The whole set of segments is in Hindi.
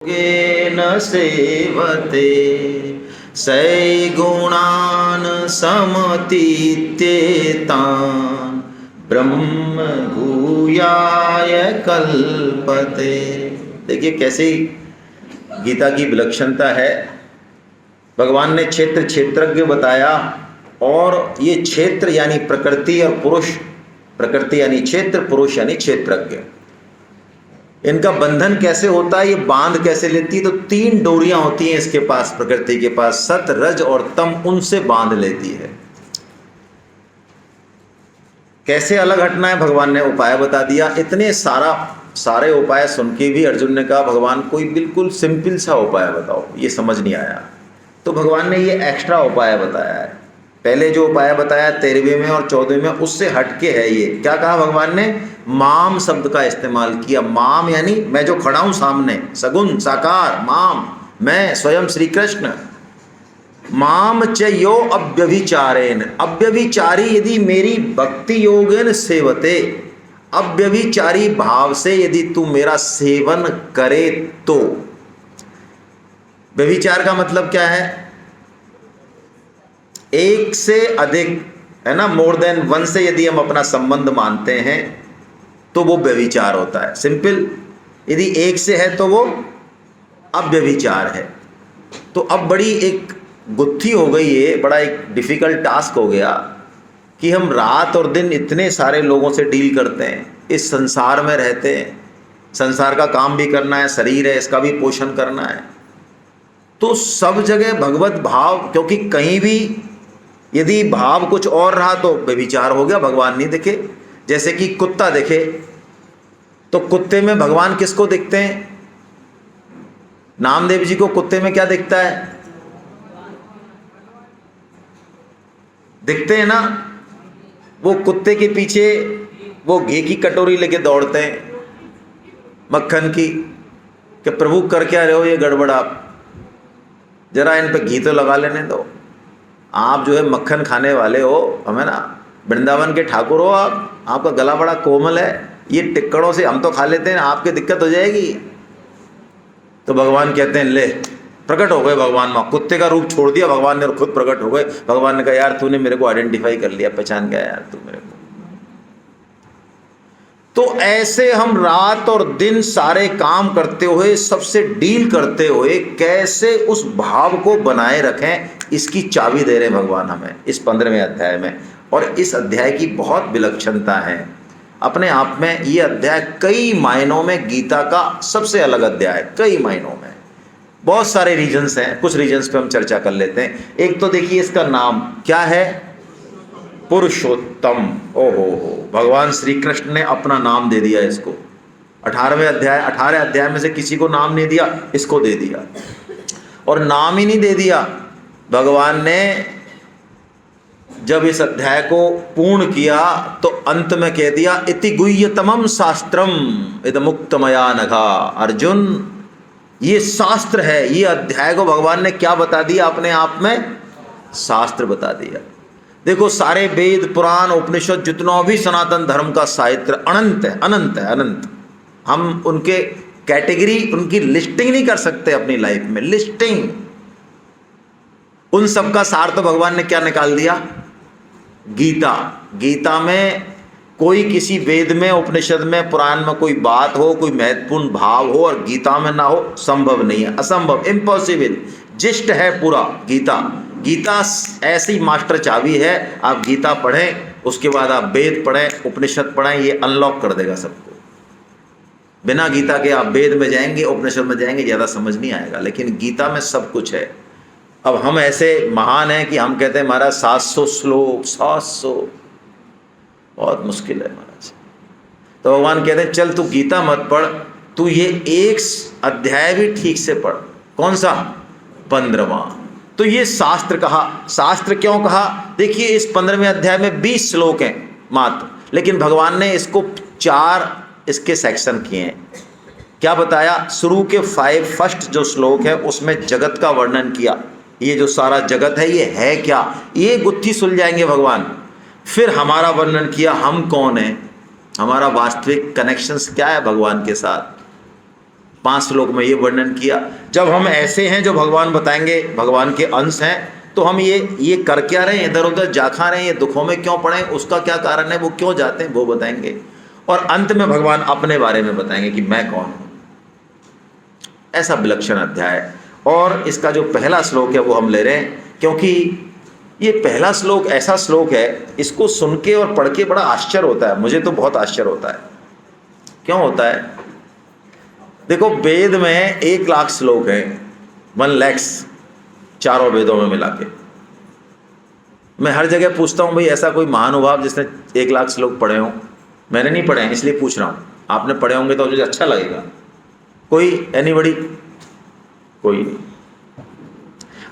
योगेन सेवते सैगुणान् समतीत्येतान् ब्रह्म भूयाय कल्पते। देखिए कैसी गीता की विलक्षणता है। भगवान ने क्षेत्र क्षेत्रज्ञ बताया, और ये क्षेत्र यानी प्रकृति और पुरुष, प्रकृति यानी क्षेत्र, पुरुष यानी क्षेत्रज्ञ। इनका बंधन कैसे होता है, ये बांध कैसे लेती है? तो तीन डोरियां होती हैं इसके पास, प्रकृति के पास, सत, रज और तम, उनसे बांध लेती है। कैसे अलग हटना है भगवान ने उपाय बता दिया। इतने सारे उपाय सुन के भी अर्जुन ने कहा भगवान कोई बिल्कुल सिंपल सा उपाय बताओ, ये समझ नहीं आया। तो भगवान ने ये एक्स्ट्रा उपाय बताया है। पहले जो उपाय बताया 13वें में और 14वें में, उससे हटके है ये। क्या कहा भगवान ने? माम शब्द का इस्तेमाल किया। माम यानी मैं जो खड़ा हूं सामने, सगुण साकार माम, मैं स्वयं श्री कृष्ण। माम च यो अव्यभिचारेण, अव्यभिचारी यदि मेरी भक्ति योगेन सेवते, अव्यभिचारी भाव से यदि तू मेरा सेवन करे तो। व्यभिचार का मतलब क्या है? एक से अधिक, है ना, मोर देन वन से यदि हम अपना संबंध मानते हैं तो वो व्यभिचार होता है। सिंपल, यदि एक से है तो वो अव्यभिचार है। तो अब बड़ी एक गुत्थी हो गई है, बड़ा एक डिफिकल्ट टास्क हो गया कि हम रात और दिन इतने सारे लोगों से डील करते हैं, इस संसार में रहते हैं, संसार का काम भी करना है, शरीर है इसका भी पोषण करना है। तो सब जगह भगवत भाव, क्योंकि कहीं भी यदि भाव कुछ और रहा तो व्यभिचार हो गया, भगवान नहीं दिखे। जैसे कि कुत्ता दिखे तो कुत्ते में भगवान किसको दिखते हैं? नामदेव जी को कुत्ते में क्या दिखता है? दिखते हैं ना, वो कुत्ते के पीछे वो घी की कटोरी लेके दौड़ते हैं, मक्खन की, कि प्रभु कर क्या रहे हो ये गड़बड़, आप जरा इन पे घी तो लगा लेने दो। आप जो है मक्खन खाने वाले हो, हमें ना, वृंदावन के ठाकुर हो आप, आपका गला बड़ा कोमल है, ये टिक्कड़ों से हम तो खा लेते हैं, आपकी दिक्कत हो जाएगी। तो भगवान कहते हैं ले, प्रकट हो गए भगवान। माँ कुत्ते का रूप छोड़ दिया भगवान ने और खुद प्रकट हो गए। भगवान ने कहा यार तूने मेरे को आइडेंटिफाई कर लिया, पहचान गया यार तू मेरे को। तो ऐसे हम रात और दिन सारे काम करते हुए, सबसे डील करते हुए कैसे उस भाव को बनाए रखें, इसकी चाबी दे रहे भगवान हमें इस 15वें अध्याय में। और इस अध्याय की बहुत विलक्षणता है अपने आप में। ये अध्याय कई मायनों में गीता का सबसे अलग अध्याय, कई मायनों में। बहुत सारे रीजन्स हैं, कुछ रीजन्स पे हम चर्चा कर लेते हैं। एक तो देखिए इसका नाम क्या है, पुरुषोत्तम। ओहो हो, भगवान श्री कृष्ण ने अपना नाम दे दिया इसको। 18 अध्याय में से किसी को नाम नहीं दिया, इसको दे दिया। और नाम ही नहीं दे दिया, भगवान ने जब इस अध्याय को पूर्ण किया तो अंत में कह दिया इति गुह्यतमम शास्त्रम इदमुक्तमया नघा। अर्जुन, ये शास्त्र है। ये अध्याय को भगवान ने क्या बता दिया? अपने आप में शास्त्र बता दिया। देखो सारे वेद, पुराण, उपनिषद, जितना भी सनातन धर्म का साहित्य अनंत है, अनंत है, अनंत। हम उनके कैटेगरी, उनकी लिस्टिंग नहीं कर सकते अपनी लाइफ में, लिस्टिंग। उन सब का सार तो भगवान ने क्या निकाल दिया? गीता। गीता में कोई किसी वेद में, उपनिषद में, पुराण में कोई बात हो, कोई महत्वपूर्ण भाव हो और गीता में ना हो, संभव नहीं है, असंभव, इम्पॉसिबल। जिस्ट है पूरा गीता। गीता ऐसी मास्टर चाबी है, आप गीता पढ़ें, उसके बाद आप वेद पढ़ें, उपनिषद पढ़ें, ये अनलॉक कर देगा सबको। बिना गीता के आप वेद में जाएंगे, उपनिषद में जाएंगे, ज़्यादा समझ नहीं आएगा, लेकिन गीता में सब कुछ है। अब हम ऐसे महान हैं कि हम कहते हैं महाराज 700 श्लोक, 700 बहुत मुश्किल है महाराज। तो भगवान कहते हैं चल तू गीता मत पढ़, तू ये एक अध्याय भी ठीक से पढ़। कौन सा? 15वां। तो ये शास्त्र कहा। शास्त्र क्यों कहा? देखिए इस 15वें अध्याय में 20 श्लोक हैं मात्र, लेकिन भगवान ने इसको 4 इसके सेक्शन किए हैं। क्या बताया? शुरू के 5 फर्स्ट जो श्लोक है उसमें जगत का वर्णन किया। ये जो सारा जगत है ये है क्या, ये गुत्थी सुलझाएंगे भगवान। फिर हमारा वर्णन किया, हम कौन हैं, हमारा वास्तविक कनेक्शंस क्या है भगवान के साथ। 5 श्लोक में ये वर्णन किया। जब हम ऐसे हैं जो भगवान बताएंगे, भगवान के अंश हैं, तो हम ये कर क्या रहे हैं, इधर उधर जा खा रहे हैं, ये दुखों में क्यों पड़े, उसका क्या कारण है, वो क्यों जाते हैं, वो बताएंगे। और अंत में भगवान अपने बारे में बताएंगे कि मैं कौन हूं। ऐसा विलक्षण अध्याय। और इसका जो पहला श्लोक है वो हम ले रहे हैं, क्योंकि ये पहला श्लोक ऐसा श्लोक है, इसको सुन के और पढ़ के बड़ा आश्चर्य होता है। मुझे तो बहुत आश्चर्य होता है। क्यों होता है? देखो, वेद में 1 लाख श्लोक हैं, 1 lakhs, चारों वेदों में मिला के। मैं हर जगह पूछता हूँ, भाई ऐसा कोई महानुभाव जिसने 1 लाख श्लोक पढ़े हों? मैंने नहीं पढ़े हैं, इसलिए पूछ रहा हूँ। आपने पढ़े होंगे तो मुझे अच्छा लगेगा। कोई एनीबडी? कोई नहीं।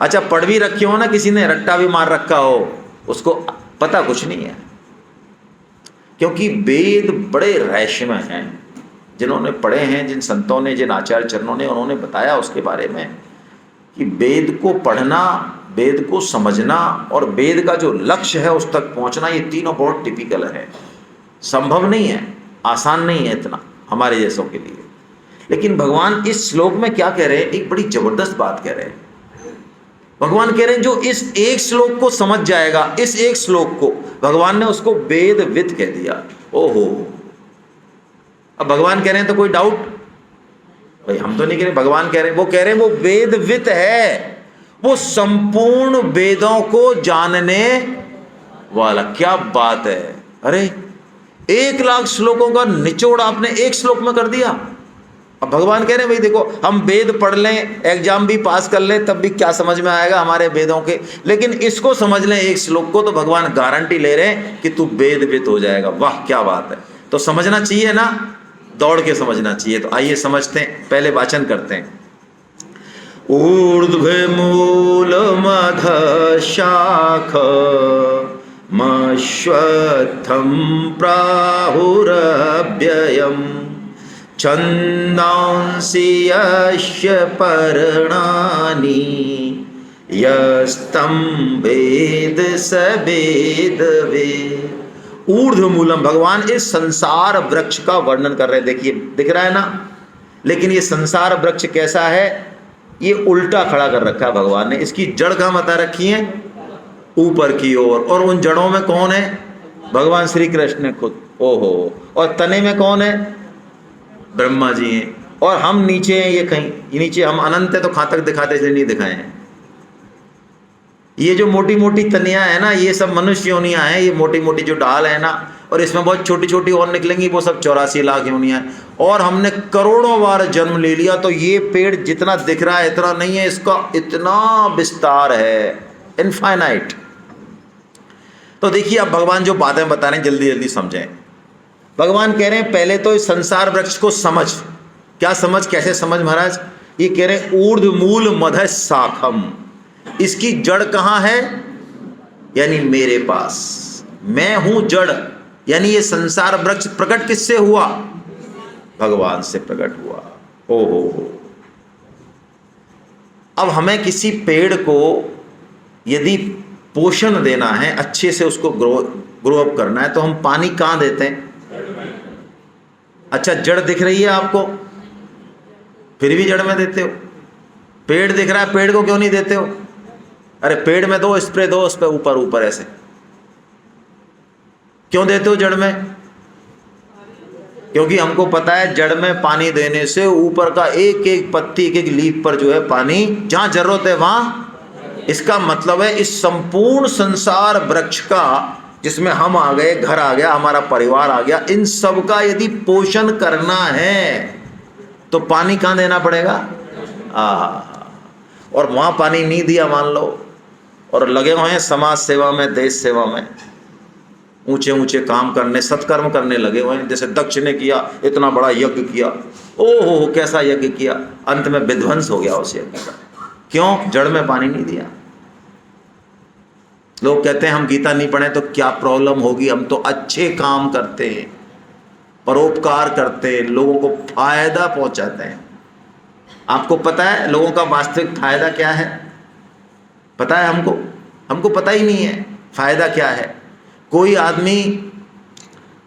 अच्छा, पढ़ भी रखे हो ना, किसी ने रट्टा भी मार रखा हो, उसको पता कुछ नहीं है। क्योंकि वेद बड़े रहस्यमय हैं। जिन्होंने पढ़े हैं, जिन संतों ने, जिन आचार्य चरणों ने, उन्होंने बताया उसके बारे में कि वेद को पढ़ना, वेद को समझना और वेद का जो लक्ष्य है उस तक पहुंचना, ये तीनों बहुत टिपिकल है। संभव नहीं है, आसान नहीं है इतना हमारे जैसों के लिए। लेकिन भगवान इस श्लोक में क्या कह रहे हैं, एक बड़ी जबरदस्त बात कह रहे हैं। भगवान कह रहे हैं जो इस एक श्लोक को समझ जाएगा, इस एक श्लोक को, भगवान ने उसको वेदवित कह दिया। ओहो, अब भगवान कह रहे हैं तो कोई डाउट? भाई हम तो नहीं कह रहे, भगवान कह रहे हैं, वो कह रहे हैं वो वेदवित है, वो संपूर्ण वेदों को जानने वाला। क्या बात है! अरे 1 लाख श्लोकों का निचोड़ आपने एक श्लोक में कर दिया। अब भगवान कह रहे हैं भाई देखो, हम वेद पढ़ लें, एग्जाम भी पास कर लें, तब भी क्या समझ में आएगा हमारे वेदों के, लेकिन इसको समझ लें एक श्लोक को, तो भगवान गारंटी ले रहे हैं कि तू वेदवित हो जाएगा। वाह क्या बात है! तो समझना चाहिए ना, दौड़ के समझना चाहिए। तो आइए समझते हैं, पहले वाचन करते हैं। ऊर्ध्वे मूल मध शाख मश्वत्थं प्राहुरव्ययम् छन्दांसि यस्य पर्णानि यस्तं वेद स वेदवित्। ऊर्ध्व मूलम, भगवान इस संसार वृक्ष का वर्णन कर रहे हैं। देखिए, दिख रहा है ना? लेकिन ये संसार वृक्ष कैसा है? ये उल्टा खड़ा कर रखा है भगवान ने। इसकी जड़ कहाँ बता रखी है? ऊपर की ओर। और उन जड़ों में कौन है? भगवान श्री कृष्ण खुद। ओहो, और तने में कौन है? ब्रह्मा जी हैं। और हम नीचे हैं, ये कहीं ये नीचे हम अनंत है, तो कहाँ तक दिखाते, इसलिए नहीं दिखाए हैं। ये जो मोटी मोटी तनियाँ है ना, ये सब मनुष्य योनियाँ हैं। ये मोटी मोटी जो डाल है ना, और इसमें बहुत छोटी छोटी और निकलेंगी, वो सब 84 लाख योनियाँ हैं। और हमने करोड़ों बार जन्म ले लिया, तो ये पेड़ जितना दिख रहा है इतना नहीं है, इसका इतना विस्तार है, इनफाइनाइट। तो देखिए, अब भगवान जो बातें बता रहे हैं जल्दी जल्दी समझें। भगवान कह रहे हैं पहले तो इस संसार वृक्ष को समझ। क्या समझ? कैसे समझ महाराज? ये कह रहे हैं ऊर्ध्व मूल मध शाखम, इसकी जड़ कहाँ है? यानी मेरे पास। मैं हूं जड़। यानी ये संसार वृक्ष प्रकट किससे हुआ? भगवान से प्रकट हुआ। ओहो हो। अब हमें किसी पेड़ को यदि पोषण देना है, अच्छे से उसको ग्रो अप करना है, तो हम पानी कहाँ देते हैं? अच्छा, जड़ दिख रही है आपको, फिर भी जड़ में देते हो। पेड़ दिख रहा है, पेड़ को क्यों नहीं देते हो? अरे पेड़ में दो, स्प्रे दो उस पर, ऊपर ऊपर ऐसे क्यों देते हो जड़ में? क्योंकि हमको पता है जड़ में पानी देने से ऊपर का एक एक पत्ती, एक एक लीफ पर जो है पानी जहां जरूरत है वहां। इसका मतलब है इस संपूर्ण संसार वृक्ष का, जिसमें हम आ गए, घर आ गया, हमारा परिवार आ गया, इन सब का यदि पोषण करना है तो पानी कहाँ देना पड़ेगा? और वहां पानी नहीं दिया मान लो, और लगे हुए हैं समाज सेवा में, देश सेवा में, ऊंचे ऊंचे काम करने, सत्कर्म करने लगे हुए हैं। जैसे दक्ष ने किया, इतना बड़ा यज्ञ किया, ओहो कैसा यज्ञ किया, अंत में विध्वंस हो गया उस यज्ञ का। क्यों? जड़ में पानी नहीं दिया। लोग कहते हैं हम गीता नहीं पढ़े तो क्या प्रॉब्लम होगी, हम तो अच्छे काम करते हैं, परोपकार करते हैं, लोगों को फायदा पहुंचाते हैं। आपको पता है लोगों का वास्तविक फायदा क्या है? पता है हमको? हमको पता ही नहीं है फायदा क्या है। कोई आदमी,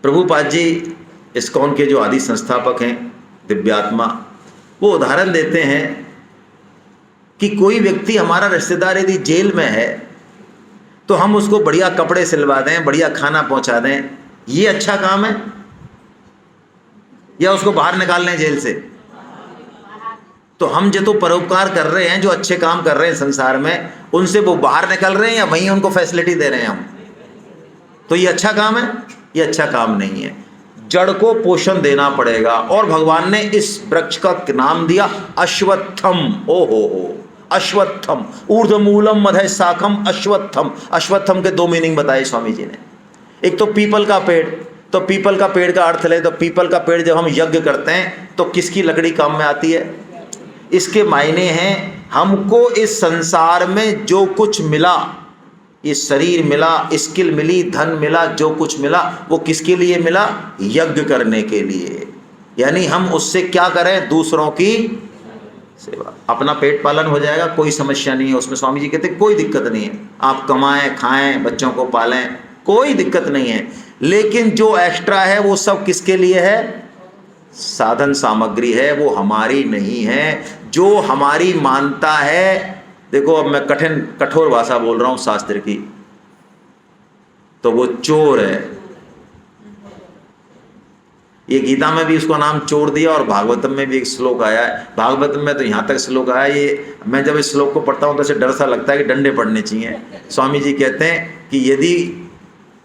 प्रभुपाद जी इस्कॉन के जो आदि संस्थापक हैं, दिव्यात्मा, वो उदाहरण देते हैं कि कोई व्यक्ति हमारा रिश्तेदार यदि जेल में है तो हम उसको बढ़िया कपड़े सिलवा दें, बढ़िया खाना पहुंचा दें, ये अच्छा काम है? या उसको बाहर निकाल लें जेल से? तो हम जो तो परोपकार कर रहे हैं, जो अच्छे काम कर रहे हैं संसार में, उनसे वो बाहर निकल रहे हैं या वहीं उनको फैसिलिटी दे रहे हैं हम? तो ये अच्छा काम है? ये अच्छा काम नहीं है। जड़ को पोषण देना पड़ेगा। और भगवान ने इस वृक्ष का नाम दिया अश्वत्थम। ओ हो, अश्वत्थम, ऊर्ध्वमूलम मध्य शाखम अश्वत्थम। अश्वत्थम के दो मीनिंग बताए स्वामी जी ने। एक तो पीपल का पेड़, तो पीपल का पेड़ का अर्थ ले तो पीपल का पेड़ जब हम यज्ञ करते हैं तो किसकी लकड़ी काम में आती है? इसके मायने हैं हमको इस संसार में जो कुछ मिला, ये शरीर मिला, स्किल मिली, धन मिला, जो कुछ मिला वो किसके लिए मिला? यज्ञ करने के लिए। यानी हम उससे क्या करें? दूसरों की सेवा। अपना पेट पालन हो जाएगा, कोई समस्या नहीं है उसमें। स्वामी जी कहते कोई दिक्कत नहीं है, आप कमाएं, खाएं, बच्चों को पालें, कोई दिक्कत नहीं है। लेकिन जो एक्स्ट्रा है वो सब किसके लिए है? साधन सामग्री है, वो हमारी नहीं है। जो हमारी मानता है, देखो अब मैं कठोर भाषा बोल रहा हूं शास्त्र की, तो वो चोर है। ये गीता में भी उसको नाम चोर दिया और भागवतम में भी एक श्लोक आया है। भागवतम में तो यहाँ तक श्लोक आया, ये मैं जब इस श्लोक को पढ़ता हूँ तो ऐसे डर सा लगता है कि डंडे पड़ने चाहिए। स्वामी जी कहते हैं कि यदि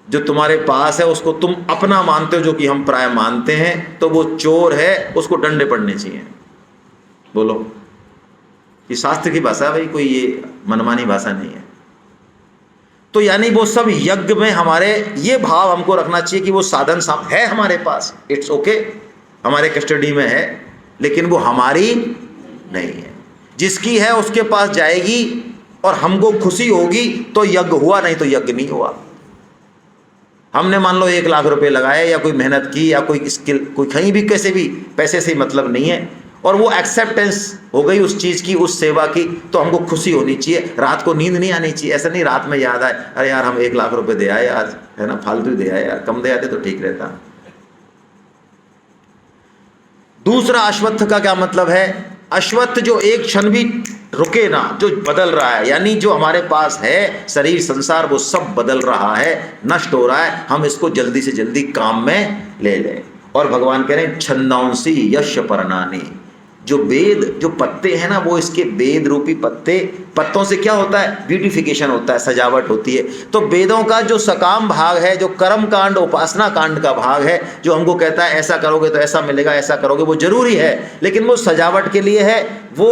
जो तुम्हारे पास है उसको तुम अपना मानते हो, जो कि हम प्राय मानते हैं, तो वो चोर है, उसको डंडे पड़ने चाहिए। बोलो, ये शास्त्र की भाषा है भाई, कोई ये मनमानी भाषा नहीं है। तो यानी वो सब यज्ञ में हमारे ये भाव हमको रखना चाहिए कि वो साधन है हमारे पास, इट्स ओके, हमारे कस्टडी में है, लेकिन वो हमारी नहीं है। जिसकी है उसके पास जाएगी और हमको खुशी होगी तो यज्ञ हुआ, नहीं तो यज्ञ नहीं हुआ। हमने मान लो 1 लाख रुपए लगाए या कोई मेहनत की या कोई स्किल, कोई कहीं भी कैसे भी पैसे से मतलब नहीं है, और वो एक्सेप्टेंस हो गई उस चीज़ की, उस सेवा की, तो हमको खुशी होनी चाहिए। रात को नींद नहीं आनी चाहिए। ऐसा नहीं रात में याद आए अरे यार हम 1 लाख रुपए दे आए आज, है ना, फालतू दे आए यार, कम दे आते तो ठीक रहता। दूसरा अश्वत्थ का क्या मतलब है? अश्वत्थ जो एक क्षण भी रुके ना, जो बदल रहा है, यानी जो हमारे पास है शरीर संसार वो सब बदल रहा है, नष्ट हो रहा है, हम इसको जल्दी से जल्दी काम में ले लें। और भगवान कह रहे हैं छंदांसी यश पर्णानि, जो वेद, जो पत्ते हैं ना, वो इसके वेद रूपी पत्तों से क्या होता है? ब्यूटिफिकेशन होता है, सजावट होती है। तो वेदों का जो सकाम भाग है, जो कर्म कांड, उपासना कांड का भाग है, जो हमको कहता है ऐसा करोगे तो ऐसा मिलेगा, ऐसा करोगे, वो जरूरी है, लेकिन वो सजावट के लिए है, वो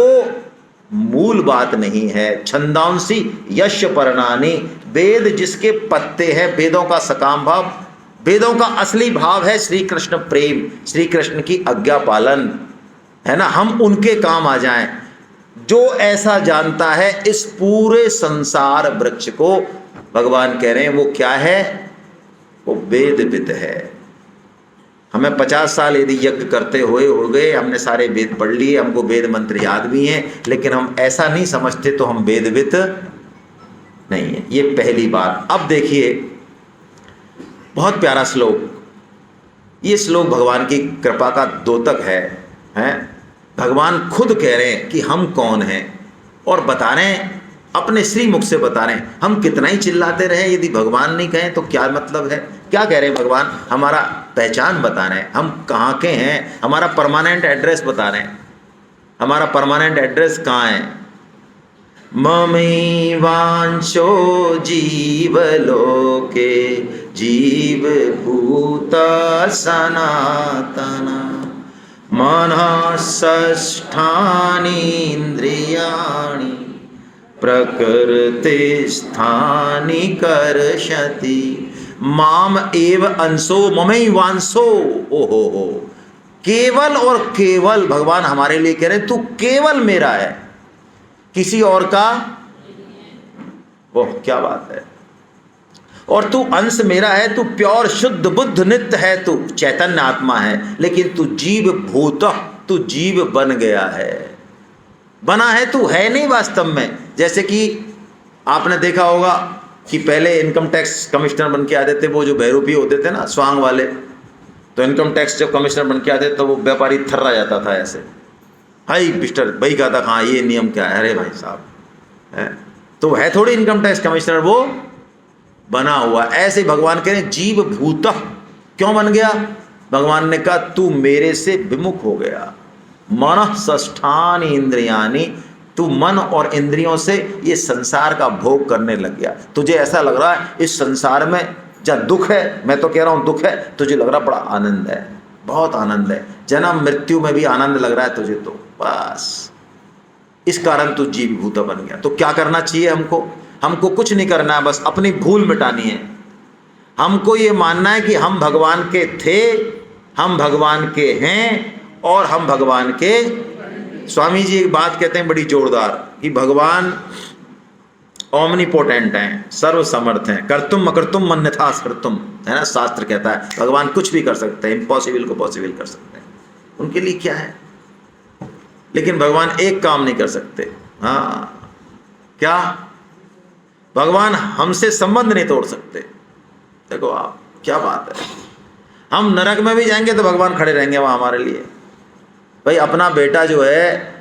मूल बात नहीं है। छंदांसी यश पर्णानि, वेद जिसके पत्ते हैं, वेदों का सकाम भाव, वेदों का असली भाव है श्री कृष्ण प्रेम, श्री कृष्ण की आज्ञा पालन, है ना, हम उनके काम आ जाएं। जो ऐसा जानता है इस पूरे संसार वृक्ष को, भगवान कह रहे हैं वो क्या है? वो वेदविद है। हमें 50 साल यदि यज्ञ करते हुए हो गए, हमने सारे वेद पढ़ लिए, हमको वेद मंत्र याद भी हैं, लेकिन हम ऐसा नहीं समझते तो हम वेदविद नहीं है। ये पहली बात। अब देखिए बहुत प्यारा श्लोक, ये श्लोक भगवान की कृपा का द्योतक है। भगवान खुद कह रहे हैं कि हम कौन हैं और बता रहे हैं, अपने श्री मुख से बता रहे हैं। हम कितना ही चिल्लाते रहे, यदि भगवान नहीं कहें तो क्या मतलब है? क्या कह रहे हैं भगवान? हमारा पहचान बता रहे हैं, हम कहाँ के हैं, हमारा परमानेंट एड्रेस बता रहे हैं। हमारा परमानेंट एड्रेस कहाँ है? ममैवांशो जीवलोके जीवभूता सनातना मनःषष्ठानि इंद्रियाणि प्रकृतिस्थानि कर्षति माम एव अंशो ममैवांशो। ओहो हो, केवल और केवल भगवान हमारे लिए कह रहे हैं तू केवल मेरा है, किसी और का। ओह क्या बात है। और तू अंश मेरा है, तू प्योर शुद्ध बुद्ध नित्य है, तू चैतन्य आत्मा है, लेकिन तू जीव भूत, तू जीव बन गया है। बना है, तू है नहीं वास्तव में। जैसे कि आपने देखा होगा कि पहले इनकम टैक्स कमिश्नर बन के आते थे वो जो बहरूपी होते थे ना, स्वांग वाले, तो इनकम टैक्स जब कमिश्नर बन के आते तो वो व्यापारी थर्रा जाता था ऐसे, हाई मिस्टर भाई कहा था हाँ ये नियम क्या है, अरे भाई साहब है तो है थोड़ी इनकम टैक्स कमिश्नर, वो बना हुआ। ऐसे भगवान कह रहे हैं जीव भूत क्यों बन गया? भगवान ने कहा तू मेरे से विमुख हो गया। मन षष्ठानि इंद्रियानि, तू मन और इंद्रियों से ये संसार का भोग करने लग गया। तुझे ऐसा लग रहा है इस संसार में जब दुख है, मैं तो कह रहा हूं दुख है, तुझे लग रहा बड़ा आनंद है, बहुत आनंद है, जन्म मृत्यु में भी आनंद लग रहा है तुझे, तो बस इस कारण तू जीव भूत बन गया। तो क्या करना चाहिए हमको? हमको कुछ नहीं करना है, बस अपनी भूल मिटानी है। हमको ये मानना है कि हम भगवान के थे, हम भगवान के हैं और हम भगवान के। स्वामी जी एक बात कहते हैं बड़ी जोरदार कि भगवान ओमनीपोटेंट हैं, सर्व समर्थ हैं, कर्तुम अकर्तुम मन्यथा सर्तुम, है ना, शास्त्र कहता है भगवान कुछ भी कर सकते हैं, इम्पॉसिबल को पॉसिबल कर सकते हैं, उनके लिए क्या है। लेकिन भगवान एक काम नहीं कर सकते, हाँ क्या? भगवान हमसे संबंध नहीं तोड़ सकते। देखो आप क्या बात है, हम नरक में भी जाएंगे तो भगवान खड़े रहेंगे वहाँ हमारे लिए। भाई अपना बेटा जो है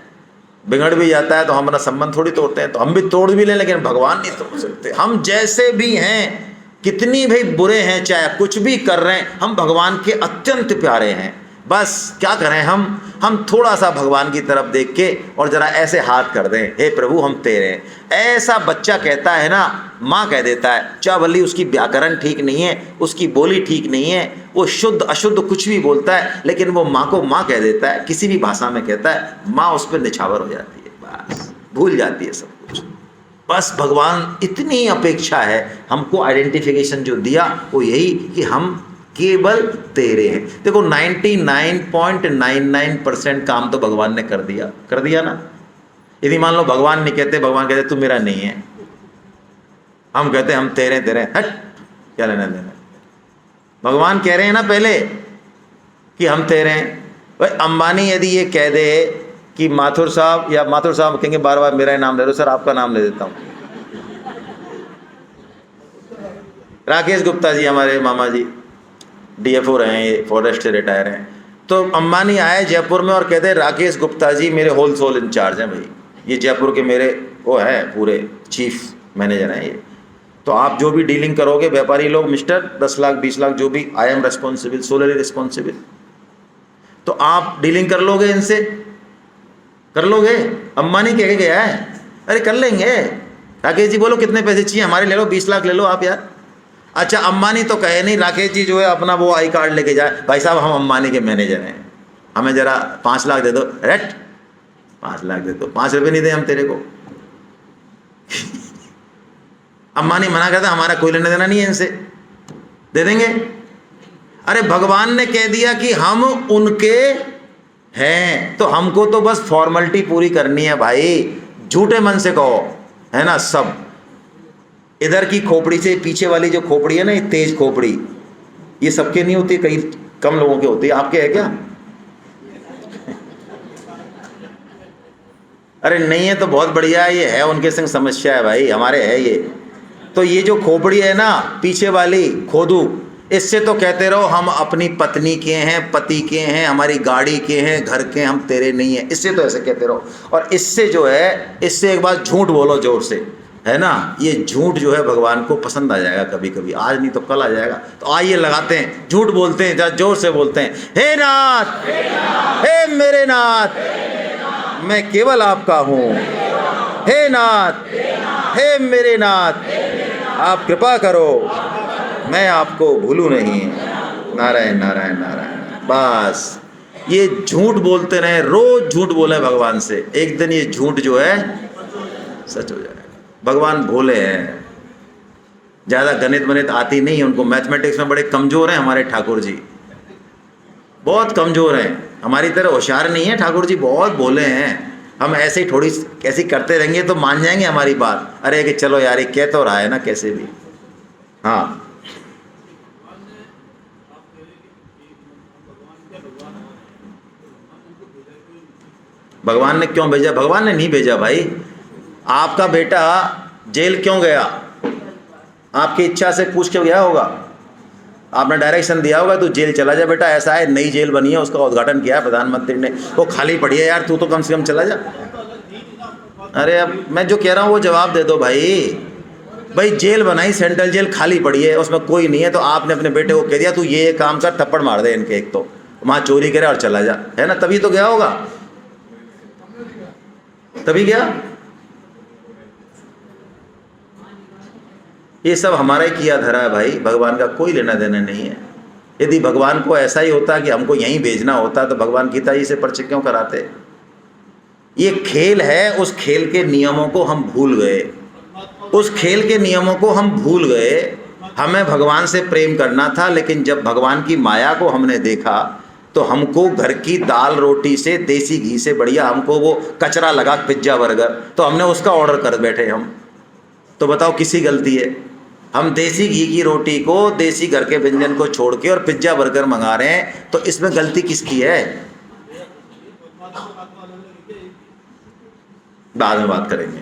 बिगड़ भी जाता है तो हम अपना संबंध थोड़ी तोड़ते हैं, तो हम भी तोड़ भी लें, लेकिन भगवान नहीं तोड़ सकते। हम जैसे भी हैं, कितनी भी बुरे हैं, चाहे कुछ भी कर रहे हैं, हम भगवान के अत्यंत प्यारे हैं। बस क्या करें, हम थोड़ा सा भगवान की तरफ देख के और जरा ऐसे हाथ कर दें, हे प्रभु हम तेरे हैं। ऐसा बच्चा कहता है ना, माँ कह देता है, चाहे भली उसकी व्याकरण ठीक नहीं है, उसकी बोली ठीक नहीं है, वो शुद्ध अशुद्ध कुछ भी बोलता है, लेकिन वो माँ को माँ कह देता है, किसी भी भाषा में कहता है, माँ उस पर निछावर हो जाती है, बस भूल जाती है सब कुछ। बस भगवान इतनी अपेक्षा है हमको, आइडेंटिफिकेशन जो दिया वो यही कि हम केवल तेरे हैं। देखो 99.99% काम तो भगवान ने कर दिया ना। यदि मान लो भगवान नहीं कहते, भगवान कहते तू मेरा नहीं है, हम कहते हम तेरे हट, क्या लेना देना। भगवान कह रहे हैं ना पहले कि हम तेरे हैं। भाई अंबानी यदि ये कह दे कि माथुर साहब, या माथुर साहब कहेंगे बार बार मेरा ही नाम ले लो, सर आपका नाम ले देता हूँ, राकेश गुप्ता जी हमारे मामा जी DFO रहे हैं, ये फॉरेस्ट से रिटायर हैं। तो अंबानी आए जयपुर में और कहते राकेश गुप्ता जी मेरे होलसेल इंचार्ज हैं, भाई ये जयपुर के मेरे वो है पूरे चीफ मैनेजर हैं ये, तो आप जो भी डीलिंग करोगे व्यापारी लोग, मिस्टर 10 लाख 20 लाख जो भी, आई एम रिस्पॉन्सिबल, सोलरली रिस्पॉन्सिबल, तो आप डीलिंग कर लोगे इनसे, कर लोगे? अंबानी कह के गया है, अरे कर लेंगे। राकेश जी बोलो कितने पैसे चाहिए, हमारे ले लो 20 लाख ले लो आप यार। अच्छा अंबानी तो कहे नहीं, राकेश जी जो है अपना वो आई कार्ड लेके जाए, भाई साहब हम अंबानी के मैनेजर हैं, हमें जरा 5 लाख दे दो, रेट 5 लाख दे दो, 5 रुपये नहीं दे हम तेरे को। अंबानी मना करता हमारा कोई लेना देना नहीं है इनसे, दे देंगे। अरे भगवान ने कह दिया कि हम उनके हैं, तो हमको तो बस फॉर्मेलिटी पूरी करनी है भाई, झूठे मन से कहो, है ना। सब इधर की खोपड़ी से पीछे वाली जो खोपड़ी है ना, ये तेज खोपड़ी, ये सबके नहीं होती, कई कम लोगों के होती है, आपके है क्या? अरे नहीं है तो बहुत बढ़िया है, ये है उनके संग समस्या है भाई, हमारे है ये। तो ये जो खोपड़ी है ना पीछे वाली खोदू, इससे तो कहते रहो हम अपनी पत्नी के हैं, पति के हैं, हमारी गाड़ी के हैं, घर के, हम तेरे नहीं हैं, इससे तो ऐसे कहते रहो। और इससे जो है, इससे एक बार झूठ बोलो जोर से, है ना। ये झूठ जो है भगवान को पसंद आ जाएगा कभी कभी, आज नहीं तो कल आ जाएगा। तो आइए लगाते हैं, झूठ बोलते हैं, जरा जोर से बोलते हैं, हे नाथ, हे मेरे नाथ, मैं केवल आपका हूँ, हे नाथ, हे मेरे नाथ, आप कृपा करो, मैं आपको भूलूं नहीं। नारायण नारायण नारायण। बस ये झूठ बोलते रहे, रोज झूठ बोले भगवान से, एक दिन ये झूठ जो है सच हो जाएगा। भगवान भोले हैं, ज़्यादा गणित वनित आती नहीं है उनको, मैथमेटिक्स में बड़े कमज़ोर हैं हमारे ठाकुर जी, बहुत कमज़ोर हैं, हमारी तरह होशियार नहीं है ठाकुर जी, बहुत भोले हैं। हम ऐसे ही थोड़ी कैसी करते रहेंगे तो मान जाएंगे हमारी बात, अरे कि चलो यार ये कह तो रहा है ना कैसे भी। हाँ भगवान ने क्यों भेजा? भगवान ने नहीं भेजा भाई। आपका बेटा जेल क्यों गया? आपकी इच्छा से पूछ के गया होगा? आपने डायरेक्शन दिया होगा तू जेल चला जा बेटा, ऐसा है, नई जेल बनी है, उसका उद्घाटन किया है प्रधानमंत्री ने, वो खाली पड़ी है यार, तू तो कम से कम चला जा। अरे अब मैं जो कह रहा हूँ वो जवाब दे दो भाई जेल बनाई, सेंट्रल जेल खाली पड़ी है, उसमें कोई नहीं है, तो आपने अपने बेटे को कह दिया तू ये काम कर, थप्पड़ मार दे इनके, एक तो वहाँ चोरी करे और चला जा, है ना, तभी तो गया होगा, तभी गया। ये सब हमारा ही किया धरा है भाई, भगवान का कोई लेना देना नहीं है। यदि भगवान को ऐसा ही होता कि हमको यहीं भेजना होता तो भगवान गीता जी से परिचय क्यों कराते। ये खेल है, उस खेल के नियमों को हम भूल गए, उस खेल के नियमों को हम भूल गए। हमें भगवान से प्रेम करना था, लेकिन जब भगवान की माया को हमने देखा तो हमको घर की दाल रोटी से, देसी घी से बढ़िया हमको वो कचरा लगा पिज्ज़ा बर्गर, तो हमने उसका ऑर्डर कर बैठे हम। तो बताओ किसी गलती है? हम देसी घी की रोटी को, देसी घर के व्यंजन को छोड़ के और पिज्ज़ा बर्गर मंगा रहे हैं, तो इसमें गलती किसकी है? बाद में बात करेंगे।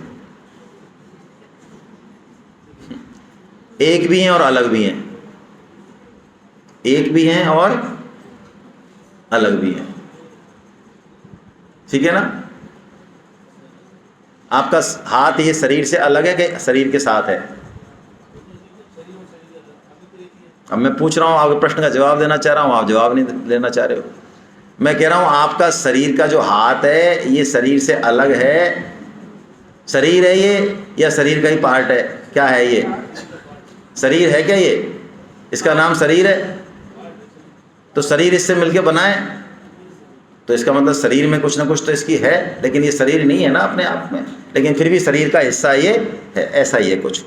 एक भी हैं और अलग भी हैं, एक भी हैं और अलग भी हैं, ठीक है ना। आपका हाथ ये शरीर से अलग है कि शरीर के साथ है? अब मैं पूछ रहा हूँ, आपके प्रश्न का जवाब देना चाह रहा हूँ, आप जवाब नहीं लेना चाह रहे हो। मैं कह रहा हूँ आपका शरीर का जो हाथ है ये शरीर से अलग है, शरीर है ये या शरीर का ही पार्ट है? क्या है ये? शरीर है क्या ये? इसका नाम शरीर है, तो शरीर इससे मिलके बना है, तो इसका मतलब शरीर में कुछ ना कुछ तो इसकी है, लेकिन ये शरीर नहीं है ना अपने आप में, लेकिन फिर भी शरीर का हिस्सा ये है, ऐसा ही है कुछ।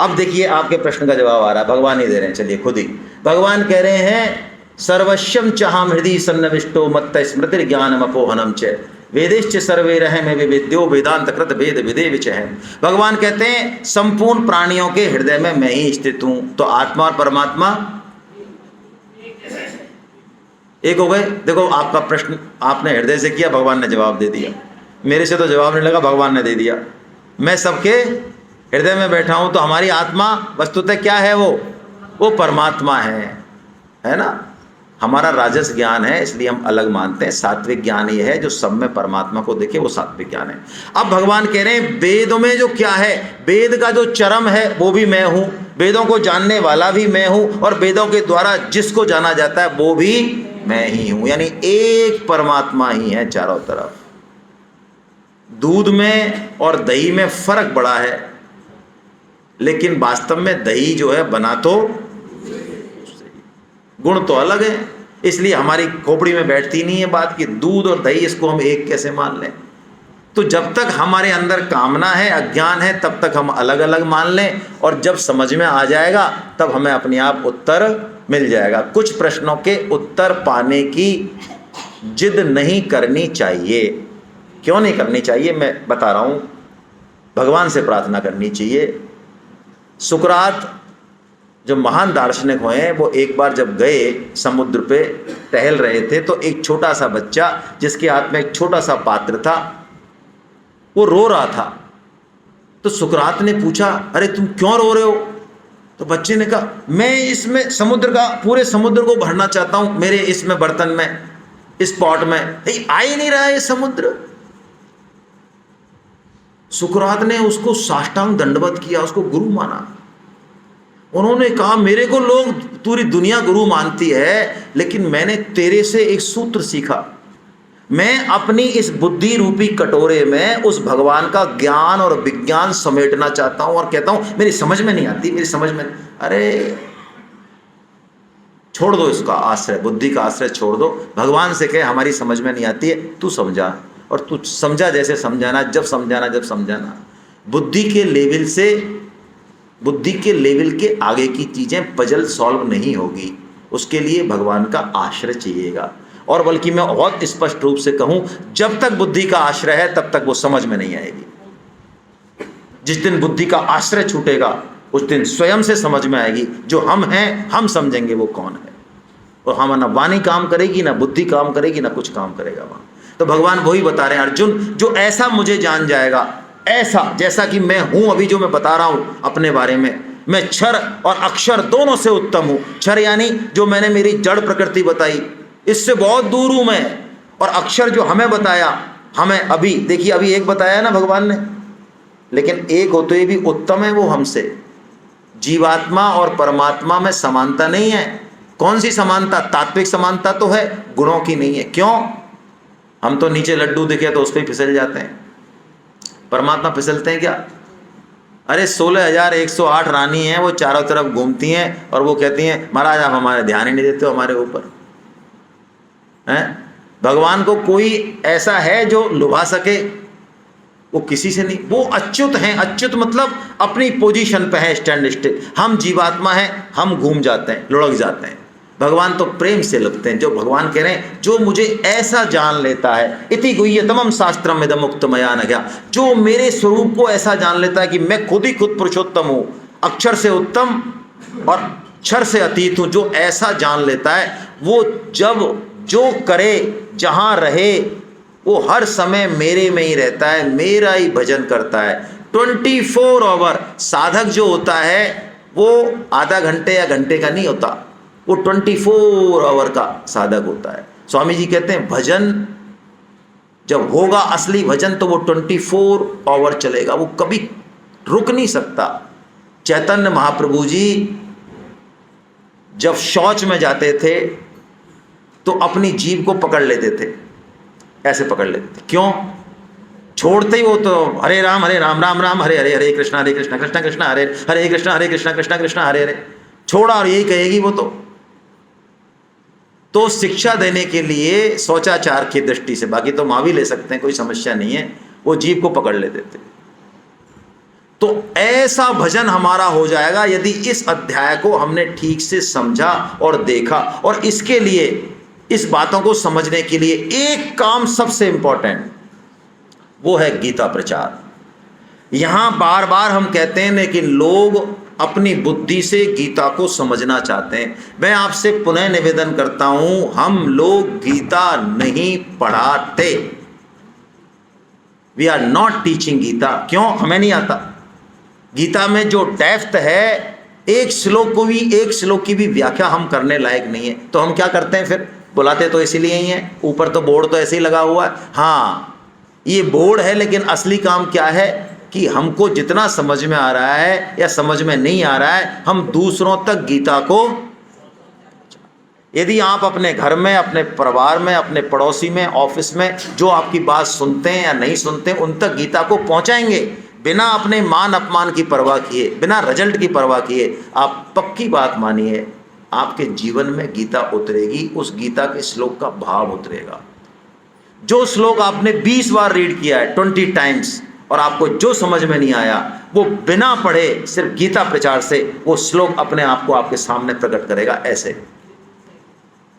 अब देखिए आपके प्रश्न का जवाब आ रहा है, भगवान ही दे रहे हैं, चलिए खुद ही भगवान कह रहे हैं सर्वस्वम चाहम हृदय सन्निविष्टो मत्त स्मृति ज्ञानम अपोहनम च वेदेश्च सर्वे रहे में विद्यो वेदांत कृत वेद विदे विचय। भगवान कहते हैं संपूर्ण प्राणियों के हृदय में मैं ही स्थित हूं, तो आत्मा और परमात्मा एक हो गए। देखो आपका प्रश्न आपने हृदय से किया, भगवान ने जवाब दे दिया, मेरे से तो जवाब नहीं लगा, भगवान ने दे दिया। मैं सबके हृदय में बैठा हूं, तो हमारी आत्मा वस्तुतः क्या है? वो परमात्मा है ना। हमारा राजस ज्ञान है, इसलिए हम अलग मानते हैं। सात्विक ज्ञान ये है जो सब में परमात्मा को देखे, वो सात्विक ज्ञान है। अब भगवान कह रहे हैं वेदों में जो क्या है, वेद का जो चरम है वो भी मैं हूं, वेदों को जानने वाला भी मैं हूं, और वेदों के द्वारा जिसको जाना जाता है वो भी मैं ही हूं। यानी एक परमात्मा ही है चारों तरफ। दूध में और दही में फर्क बड़ा है, लेकिन वास्तव में दही जो है बना तो गुण तो अलग है, इसलिए हमारी खोपड़ी में बैठती नहीं है बात कि दूध और दही इसको हम एक कैसे मान लें। तो जब तक हमारे अंदर कामना है, अज्ञान है, तब तक हम अलग अलग मान लें, और जब समझ में आ जाएगा तब हमें अपने आप उत्तर मिल जाएगा। कुछ प्रश्नों के उत्तर पाने की जिद नहीं करनी चाहिए। क्यों नहीं करनी चाहिए मैं बता रहा हूँ। भगवान से प्रार्थना करनी चाहिए। सुकरात जो महान दार्शनिक हुए, वो एक बार जब गए समुद्र पे टहल रहे थे, तो एक छोटा सा बच्चा जिसके हाथ में एक छोटा सा पात्र था वो रो रहा था। तो सुकरात ने पूछा, अरे तुम क्यों रो रहे हो? तो बच्चे ने कहा, मैं इसमें समुद्र का, पूरे समुद्र को भरना चाहता हूं, मेरे इसमें बर्तन में, इस पॉट में आ ही नहीं रहा है समुद्र। सुकरात ने उसको साष्टांग दंडवत किया, उसको गुरु माना। उन्होंने कहा, मेरे को लोग पूरी दुनिया गुरु मानती है, लेकिन मैंने तेरे से एक सूत्र सीखा। मैं अपनी इस बुद्धि रूपी कटोरे में उस भगवान का ज्ञान और विज्ञान समेटना चाहता हूं, और कहता हूं मेरी समझ में नहीं आती, मेरी समझ में। अरे छोड़ दो इसका आश्रय, बुद्धि का आश्रय छोड़ दो। भगवान से कहे हमारी समझ में नहीं आती है, तू समझा, और तू समझा जैसे समझाना, जब समझाना। बुद्धि के लेवल से, बुद्धि के लेवल के आगे की चीजें पजल सॉल्व नहीं होगी, उसके लिए भगवान का आश्रय चाहिएगा। और बल्कि मैं बहुत स्पष्ट रूप से कहूं, जब तक बुद्धि का आश्रय है तब तक वो समझ में नहीं आएगी। जिस दिन बुद्धि का आश्रय छूटेगा उस दिन स्वयं से समझ में आएगी। जो हम हैं, हम समझेंगे वो कौन है, और हम ना वाणी काम करेगी, ना बुद्धि काम करेगी, ना कुछ काम करेगा वहां। तो भगवान वही बता रहे हैं, अर्जुन जो ऐसा मुझे जान जाएगा, ऐसा जैसा कि मैं हूं, अभी जो मैं बता रहा हूं अपने बारे में, मैं क्षर और अक्षर दोनों से उत्तम हूँ। क्षर यानी जो मैंने मेरी जड़ प्रकृति बताई, इससे बहुत दूर हूँ मैं। और अक्षर जो हमें बताया, हमें अभी देखिए, अभी एक बताया ना भगवान ने, लेकिन एक होते हुए भी उत्तम है वो हमसे। जीवात्मा और परमात्मा में समानता नहीं है। कौन सी समानता? तात्विक समानता तो है, गुणों की नहीं है। क्यों? हम तो नीचे लड्डू दिखे तो उस पर फिसल जाते हैं, परमात्मा फिसलते हैं क्या? अरे 16,108 रानी हैं, वो चारों तरफ घूमती हैं और वो कहती हैं महाराज आप हमारे ध्यान ही नहीं देते हो हमारे ऊपर हैं। भगवान को कोई ऐसा है जो लुभा सके? वो किसी से नहीं। वो अच्युत हैं। अच्युत मतलब अपनी पोजीशन पे है, स्टैंड स्टिल। हम जीवात्मा हैं, हम घूम जाते हैं, लुढ़क जाते हैं। भगवान तो प्रेम से लगते हैं। जो भगवान कह रहे हैं, जो मुझे ऐसा जान लेता है, इति गुह्यतमं शास्त्रम इदं उक्तं मया न घ्या, जो मेरे स्वरूप को ऐसा जान लेता है कि मैं खुद ही खुद पुरुषोत्तम हूँ, अक्षर से उत्तम और क्षर से अतीत हूँ, जो ऐसा जान लेता है, वो जब जो करे, जहाँ रहे, वो हर समय मेरे में ही रहता है, मेरा ही भजन करता है 24 आवर। साधक जो होता है वो आधा घंटे या घंटे का नहीं होता, वो 24 आवर का साधक होता है। स्वामी जी कहते हैं भजन जब होगा, असली भजन, तो वो 24 आवर चलेगा, वो कभी रुक नहीं सकता। चैतन्य महाप्रभु जी जब शौच में जाते थे तो अपनी जीभ को पकड़ लेते थे, ऐसे पकड़ लेते थे। क्यों? छोड़ते ही वो तो हरे राम राम राम हरे हरे, हरे कृष्णा कृष्णा कृष्णा हरे हरे, हरे कृष्णा कृष्णा हरे हरे, छोड़ा और यही कहेगी वो। तो शिक्षा देने के लिए शौचाचार की दृष्टि से, बाकी तो माँ भी ले सकते हैं, कोई समस्या नहीं है, वो जीभ को पकड़ लेते थे। तो ऐसा भजन हमारा हो जाएगा यदि इस अध्याय को हमने ठीक से समझा और देखा। और इसके लिए, इस बातों को समझने के लिए एक काम सबसे इंपॉर्टेंट, वो है गीता प्रचार। यहां बार बार हम कहते हैं लेकिन लोग अपनी बुद्धि से गीता को समझना चाहते हैं। मैं आपसे पुनः निवेदन करता हूं, हम लोग गीता नहीं पढ़ाते। We are not teaching Gita. क्यों? हमें नहीं आता। गीता में जो डेप्थ है, एक श्लोक की भी व्याख्या हम करने लायक नहीं है। तो हम क्या करते हैं फिर? बुलाते तो इसीलिए ही हैं, ऊपर तो बोर्ड तो ऐसे ही लगा हुआ है। हाँ, ये बोर्ड है, लेकिन असली काम क्या है कि हमको जितना समझ में आ रहा है या समझ में नहीं आ रहा है, हम दूसरों तक गीता को, यदि आप अपने घर में, अपने परिवार में, अपने पड़ोसी में, ऑफिस में जो आपकी बात सुनते हैं या नहीं सुनते, उन तक गीता को पहुंचाएंगे बिना अपने मान अपमान की परवाह किए, बिना रिजल्ट की परवाह किए, आप पक्की बात मानिए, आपके जीवन में गीता उतरेगी। उस गीता के श्लोक का भाव उतरेगा। जो श्लोक आपने 20 बार रीड किया है, 20 टाइम्स, और आपको जो समझ में नहीं आया, वो बिना पढ़े सिर्फ गीता प्रचार से वो श्लोक अपने आप को आपके सामने प्रकट करेगा ऐसे।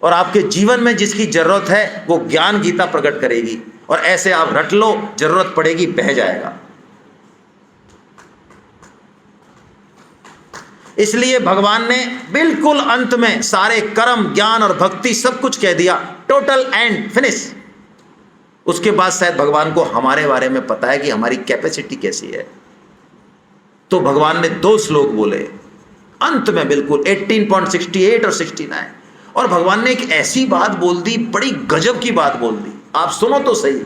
और आपके जीवन में जिसकी जरूरत है वो ज्ञान गीता प्रकट करेगी, और ऐसे आप रट लो, जरूरत पड़ेगी बह जाएगा। इसलिए भगवान ने बिल्कुल अंत में सारे कर्म, ज्ञान और भक्ति सब कुछ कह दिया, टोटल एंड फिनिश। उसके बाद शायद भगवान को हमारे बारे में पता है कि हमारी कैपेसिटी कैसी है। तो भगवान ने 2 श्लोक बोले अंत में, बिल्कुल 18.68 और 69। और भगवान ने एक ऐसी बात बोल दी, बड़ी गजब की बात बोल दी। आप सुनो तो सही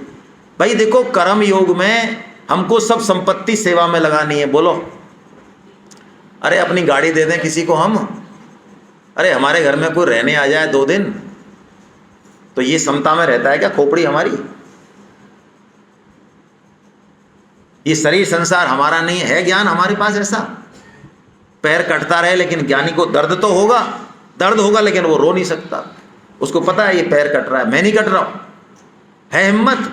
भाई। देखो, कर्म योग में हमको सब संपत्ति सेवा में लगानी है। बोलो, अरे अपनी गाड़ी दे दें किसी को हम, अरे हमारे घर में कोई रहने आ जाए 2 दिन, तो ये समता में रहता है क्या खोपड़ी हमारी? ये शरीर संसार हमारा नहीं है। ज्ञान हमारे पास ऐसा, पैर कटता रहे लेकिन ज्ञानी को दर्द तो होगा, दर्द होगा लेकिन वो रो नहीं सकता। उसको पता है ये पैर कट रहा है, मैं नहीं कट रहा हूं, है हिम्मत।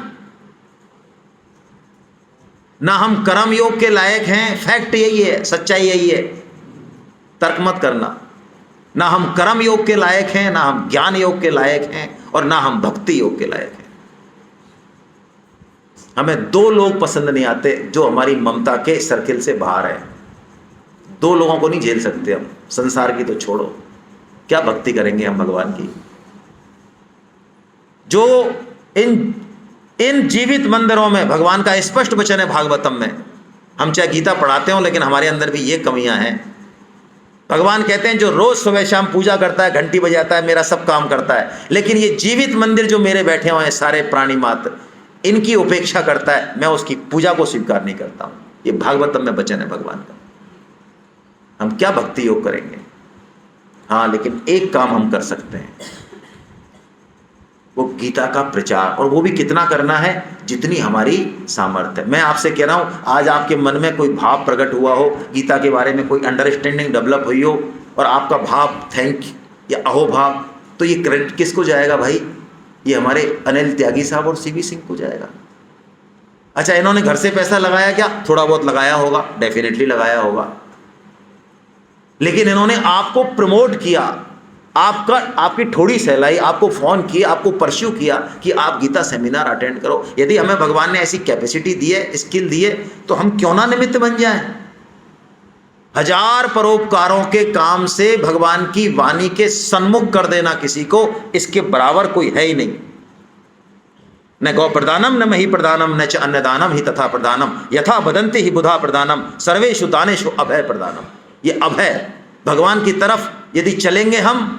ना हम कर्म योग के लायक हैं, फैक्ट यही है, सच्चाई यही है, तर्क मत करना। ना हम कर्म योग के लायक हैं, ना हम ज्ञान योग के लायक हैं, और ना हम भक्ति योग के लायक हैं। हमें 2 लोग पसंद नहीं आते जो हमारी ममता के सर्किल से बाहर है। 2 लोगों को नहीं झेल सकते हम। संसार की तो छोड़ो, क्या भक्ति करेंगे हम भगवान की? जो इन जीवित मंदिरों में भगवान का स्पष्ट वचन है भागवतम में, हम चाहे गीता पढ़ाते हो लेकिन हमारे अंदर भी ये कमियां हैं भगवान कहते हैं जो रोज सुबह शाम पूजा करता है, घंटी बजाता है, मेरा सब काम करता है, लेकिन ये जीवित मंदिर जो मेरे बैठे हुए हैं सारे प्राणी मात्र, इनकी उपेक्षा करता है, मैं उसकी पूजा को स्वीकार नहीं करता हूं। ये भागवतम में वचन है भगवान का। हम क्या भक्ति योग करेंगे? हाँ, लेकिन एक काम हम कर सकते हैं, वो गीता का प्रचार, और वो भी कितना करना है, जितनी हमारी सामर्थ्य है। मैं आपसे कह रहा हूं, आज आपके मन में कोई भाव प्रकट हुआ हो, गीता के बारे में कोई अंडरस्टैंडिंग डेवलप हुई हो, और आपका भाव थैंक या अहो भाव, तो ये क्रेडिट किसको जाएगा भाई? ये हमारे अनिल त्यागी साहब और सीवी सिंह को जाएगा। अच्छा, इन्होंने घर से पैसा लगाया क्या? थोड़ा बहुत लगाया होगा, डेफिनेटली लगाया होगा, लेकिन इन्होंने आपको प्रमोट किया, आपकी थोड़ी सहलाई, आपको फोन किया, आपको परस्यू किया कि आप गीता सेमिनार अटेंड करो। यदि हमें भगवान ने ऐसी कैपेसिटी दी है, स्किल दी है, तो हम क्यों ना निमित्त बन जाएं? हजार परोपकारों के काम से भगवान की वाणी के सन्मुख कर देना किसी को, इसके बराबर कोई है ही नहीं। न गौ प्रदानम न मही प्रदानम न च अन्नदानम ही तथा प्रदानम यथा बदंती ही बुधा प्रदानम सर्वेषु दानेषु अभय प्रदानम। ये अभय, भगवान की तरफ यदि चलेंगे हम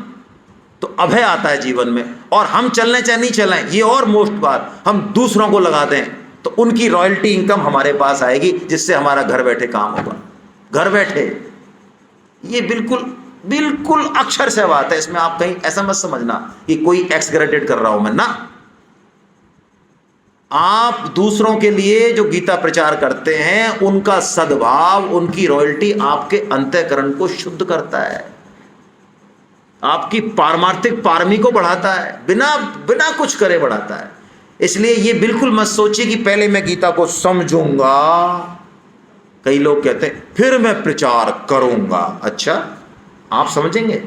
तो अभय आता है जीवन में। और हम चलने चाहे नहीं चलें, ये और मोस्ट बात, हम दूसरों को लगा दें तो उनकी रॉयल्टी इनकम हमारे पास आएगी, जिससे हमारा घर बैठे काम होगा। घर बैठे, ये बिल्कुल बिल्कुल अक्षर से बात है, इसमें आप कहीं ऐसा मत समझना कि कोई एक्सग्रेडेड कर रहा हूं मैं, ना। आप दूसरों के लिए जो गीता प्रचार करते हैं, उनका सद्भाव, उनकी रॉयल्टी आपके अंतःकरण को शुद्ध करता है, आपकी पारमार्थिक पारमी को बढ़ाता है, बिना बिना कुछ करे बढ़ाता है। इसलिए ये बिल्कुल मत सोचिए कि पहले मैं गीता को समझूंगा। कई लोग कहते हैं फिर मैं प्रचार करूंगा। अच्छा, आप समझेंगे?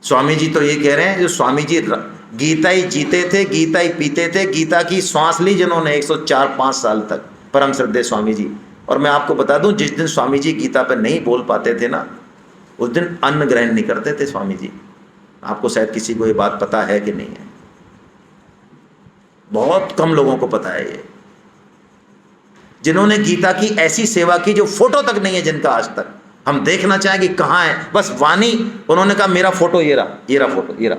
स्वामी जी तो ये कह रहे हैं, जो स्वामी जी गीता ही जीते थे, गीता ही पीते थे, गीता की श्वास ली जिन्होंने 104-5 साल तक, परम श्रद्धेय स्वामी जी। और मैं आपको बता दूं, जिस दिन स्वामी जी गीता पर नहीं बोल पाते थे ना, उस दिन अन्न ग्रहण नहीं करते थे स्वामी जी। आपको शायद किसी को ये बात पता है कि नहीं है, बहुत कम लोगों को पता है ये, जिन्होंने गीता की ऐसी सेवा की जो फोटो तक नहीं है जिनका आज तक। हम देखना चाहें कि कहाँ है, बस वाणी, उन्होंने कहा मेरा फोटो ये रहा, ये रहा फोटो, ये रहा,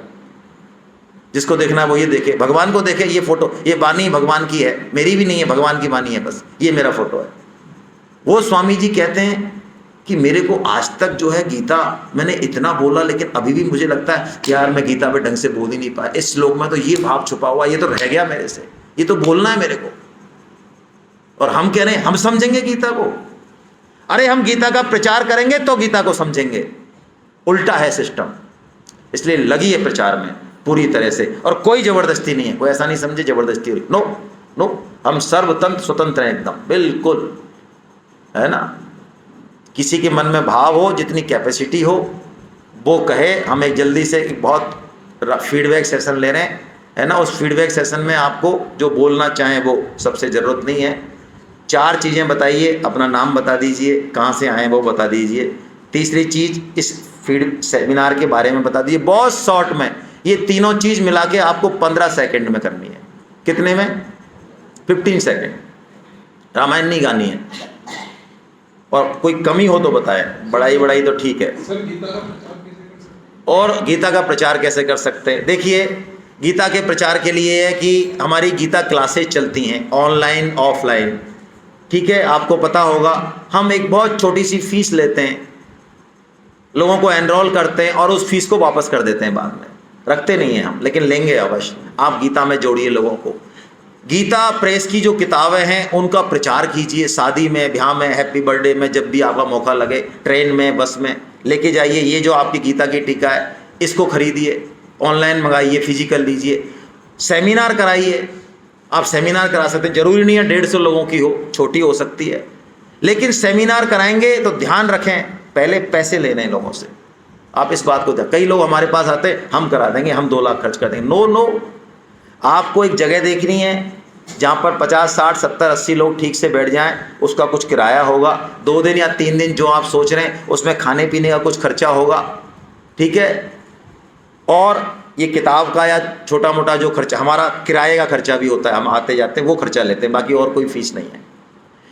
जिसको देखना है वो ये देखे, भगवान को देखे, ये फोटो, ये वाणी भगवान की है, मेरी भी नहीं है, भगवान की वाणी है, बस ये मेरा फोटो है। वो स्वामी जी कहते हैं कि मेरे को आज तक जो है गीता मैंने इतना बोला, लेकिन अभी भी मुझे लगता है कि यार मैं गीता पे ढंग से बोल ही नहीं पाया, इस श्लोक में तो ये भाव छुपा हुआ, ये तो रह गया मेरे से, ये तो बोलना है मेरे को। और हम कह रहे हैं हम समझेंगे गीता को। अरे हम गीता का प्रचार करेंगे तो गीता को समझेंगे, उल्टा है सिस्टम। इसलिए लगी है प्रचार में पूरी तरह से, और कोई जबरदस्ती नहीं है, कोई ऐसा नहीं समझे जबरदस्ती हो रही, नो नो, हम सर्वतंत्र स्वतंत्र हैं एकदम, बिल्कुल, है ना। किसी के मन में भाव हो, जितनी कैपेसिटी हो वो कहे। हम एक जल्दी से एक बहुत फीडबैक सेशन ले रहे हैं, है ना। उस फीडबैक सेशन में आपको जो बोलना चाहें वो सबसे ज़रूरत नहीं है। 4 चीज़ें बताइए, अपना नाम बता दीजिए, कहाँ से आए वो बता दीजिए। तीसरी चीज़ इस फीड सेमिनार के बारे में बता दीजिए, बहुत शॉर्ट में। ये तीनों चीज़ मिला के आपको 15 सेकंड में करनी है। कितने में? 15 सेकंड। रामायण नहीं गानी है, और कोई कमी हो तो बताएं, बढ़ाई तो ठीक है। सर, गीता का प्रचार कैसे कर सकते हैं? और गीता का प्रचार कैसे कर सकते हैं? देखिए, गीता के प्रचार के लिए है कि हमारी गीता क्लासेज चलती हैं, ऑनलाइन ऑफलाइन, ठीक है। आपको पता होगा, हम एक बहुत छोटी सी फीस लेते हैं, लोगों को एनरोल करते हैं और उस फीस को वापस कर देते हैं, बाद में रखते नहीं हैं हम, लेकिन लेंगे अवश्य। आप गीता में जोड़िए लोगों को। गीता प्रेस की जो किताबें हैं उनका प्रचार कीजिए, शादी में, ब्याह में, हैप्पी बर्थडे में, जब भी आपका मौका लगे, ट्रेन में, बस में लेके जाइए। ये जो आपकी गीता की टीका है, इसको खरीदिए, ऑनलाइन मंगाइए, फिजिकल लीजिए, सेमिनार कराइए। आप सेमिनार करा सकते हैं, जरूरी नहीं है 150 लोगों की हो, छोटी हो सकती है, लेकिन सेमिनार कराएंगे तो ध्यान रखें, पहले पैसे लेने हैं लोगों से। आप इस बात को ध्यान, कई लोग हमारे पास आते हैं, हम करा देंगे, हम 2 लाख खर्च कर देंगे। नो नो, आपको एक जगह देखनी है जहाँ पर 50, 60, 70, 80 लोग ठीक से बैठ जाएं, उसका कुछ किराया होगा, 2 दिन या 3 दिन जो आप सोच रहे हैं उसमें खाने पीने का कुछ खर्चा होगा, ठीक है। और ये किताब का या छोटा मोटा जो खर्चा, हमारा किराए का खर्चा भी होता है, हम आते जाते हैं वो खर्चा लेते हैं, बाकी और कोई फीस नहीं है।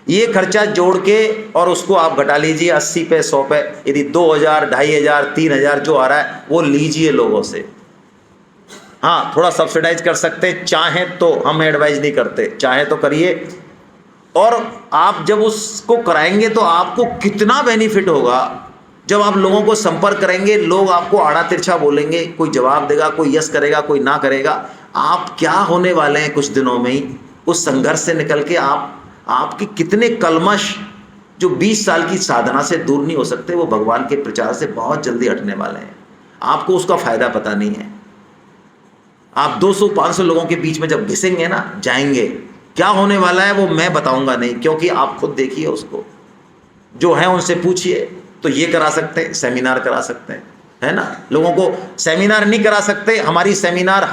ये खर्चा जोड़ के और उसको आप घटा लीजिए 80 पे 100 पे, यदि 2000, 2500, 3000 जो आ रहा है वो लीजिए लोगों से। हाँ, थोड़ा सब्सिडाइज कर सकते हैं चाहें तो, हम एडवाइज नहीं करते, चाहे तो करिए। और आप जब उसको कराएंगे तो आपको कितना बेनिफिट होगा। जब आप लोगों को संपर्क करेंगे, लोग आपको आड़ा तिरछा बोलेंगे, कोई जवाब देगा, कोई यस करेगा, कोई ना करेगा। आप क्या होने वाले हैं कुछ दिनों में ही, उस संघर्ष से निकल के आपके कितने कलमश जो 20 साल की साधना से दूर नहीं हो सकते, वो भगवान के प्रचार से बहुत जल्दी हटने वाले हैं। आपको उसका फायदा पता नहीं है। आप 200-500 लोगों के बीच में जब घिसेंगे ना, जाएंगे, क्या होने वाला है वो मैं बताऊंगा नहीं, क्योंकि आप खुद देखिए उसको, जो है उनसे पूछिए। तो ये करा सकते हैं, सेमिनार करा सकते हैं, है ना। लोगों को सेमिनार नहीं करा सकते, हमारी सेमिनार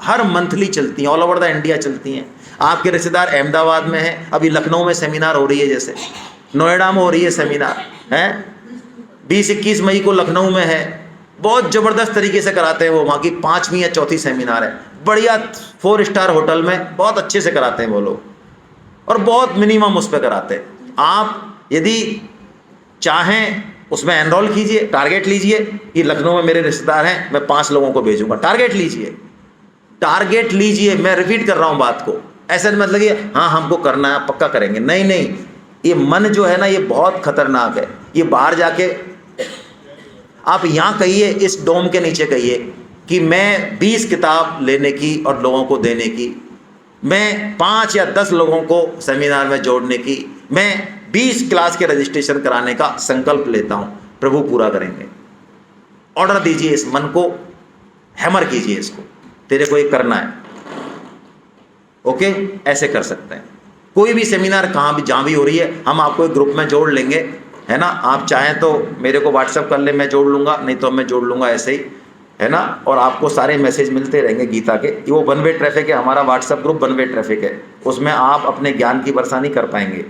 हर मंथली चलती हैं, ऑल ओवर द इंडिया चलती हैं। आपके रिश्तेदार अहमदाबाद में हैं, अभी लखनऊ में सेमिनार हो रही है, जैसे नोएडा में हो रही है सेमिनार, है 20-21 मई को लखनऊ में है। बहुत ज़बरदस्त तरीके से कराते हैं वो, वहाँ की 5वीं या 4थी सेमिनार है, बढ़िया 4 स्टार होटल में बहुत अच्छे से कराते हैं वो लोग, और बहुत मिनिमम उस पर कराते हैं। आप यदि चाहें उसमें एनरोल कीजिए, टारगेट लीजिए कि लखनऊ में मेरे रिश्तेदार हैं, मैं 5 लोगों को भेजूंगा। टारगेट लीजिए, मैं रिपीट कर रहा हूँ बात को। ऐसा नहीं मतलब कि हाँ हमको करना है, पक्का करेंगे, नहीं। ये मन जो है ना, ये बहुत खतरनाक है। ये बाहर जाके आप यहाँ कहिए, इस डोम के नीचे कहिए कि मैं 20 किताब लेने की और लोगों को देने की, मैं 5 या 10 लोगों को सेमिनार में जोड़ने की, मैं 20 क्लास के रजिस्ट्रेशन कराने का संकल्प लेता हूँ। प्रभु पूरा करेंगे। ऑर्डर दीजिए, इस मन को हैमर कीजिए, इसको तेरे को ये करना है। ओके, ऐसे कर सकते हैं। कोई भी सेमिनार कहाँ भी जहाँ भी हो रही है, हम आपको एक ग्रुप में जोड़ लेंगे, है ना। आप चाहें तो मेरे को व्हाट्सअप कर ले, मैं जोड़ लूँगा, नहीं तो मैं जोड़ लूँगा ऐसे ही, है ना। और आपको सारे मैसेज मिलते रहेंगे गीता के। वो 1 वे ट्रैफिक है, हमारा व्हाट्सअप ग्रुप 1 वे ट्रैफिक है, उसमें आप अपने ज्ञान की वर्षा नहीं कर पाएंगे,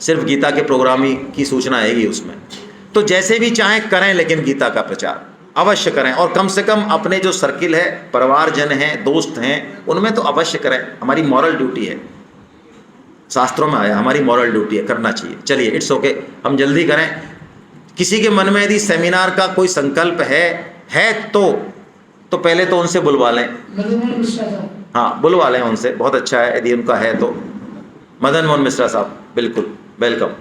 सिर्फ गीता के प्रोग्राम ही की सूचना आएगी उसमें। तो जैसे भी चाहें करें, लेकिन गीता का प्रचार अवश्य करें। और कम से कम अपने जो सर्किल है, परिवारजन हैं, दोस्त हैं, उनमें तो अवश्य करें। हमारी मॉरल ड्यूटी है, शास्त्रों में आया, हमारी मॉरल ड्यूटी है, करना चाहिए। चलिए, इट्स ओके, हम जल्दी करें। किसी के मन में यदि सेमिनार का कोई संकल्प है तो पहले तो उनसे बुलवा लें। हाँ, बुलवा लें उनसे, बहुत अच्छा है यदि उनका है तो। मदन मोहन मिश्रा साहब, बिल्कुल वेलकम।